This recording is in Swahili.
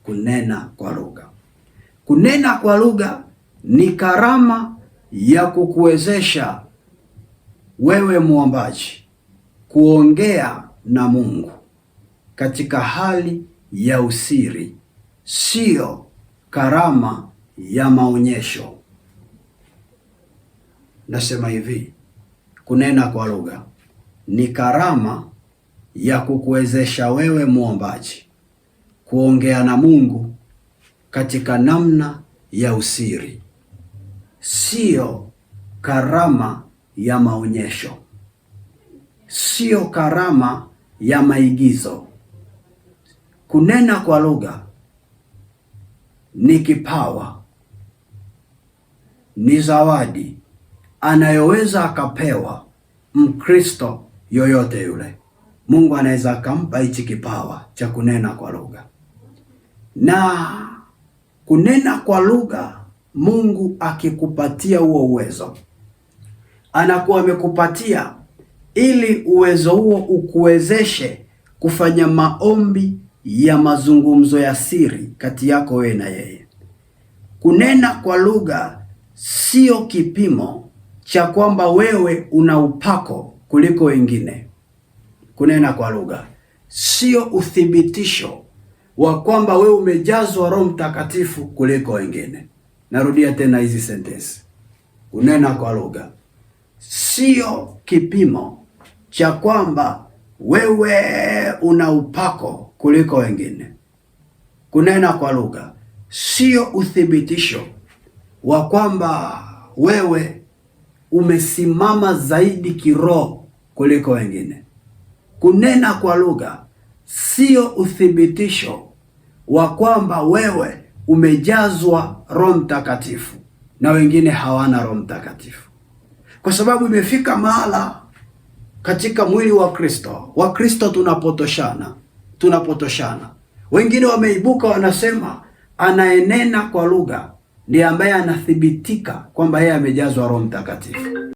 kunena kwa lugha. Kunena kwa lugha ni karama ya kukuwezesha wewe muombaji kuongea na Mungu katika hali ya usiri, sio karama ya maonyesho. Nasema hivi, kunena kwa lugha ni karama ya kukuwezesha wewe muombaji kuongea na Mungu katika namna ya usiri, sio karama ya maonyesho, sio karama ya maigizo. Kunena kwa lugha ni kipawa, ni zawadi anayoweza akapewa Mkristo yoyote yule. Mungu anaweza akampa hichi kipawa cha kunena kwa lugha. Na kunena kwa lugha, Mungu akikupatia huo uwezo, anakuwa amekupatia ili uwezo huo ukuwezeshe kufanya maombi ya mazungumzo ya siri kati yako wewe na yeye. Kunena kwa lugha sio kipimo cha kwamba wewe una upako kuliko wengine. Kunena kwa lugha sio uthibitisho wa kwamba wewe umejazwa Roho Mtakatifu kuliko wengine. Narudia tena hizi sentensi. Kunena kwa lugha sio kipimo cha kwamba wewe una upako kuliko wengine. Kunena kwa lugha sio uthibitisho wa kwamba wewe umesimama zaidi kiroho kuliko wengine. Kunena kwa lugha sio uthibitisho wa kwamba wewe umejazwa Roho Mtakatifu na wengine hawana Roho Mtakatifu. Kwa sababu imefika mahala katika mwili wa Kristo, Wakristo tunapotoshana. Wengine wameibuka wanasema anayenena kwa lugha ndiye ambaye anathibitika kwamba yeye amejazwa Roho Mtakatifu.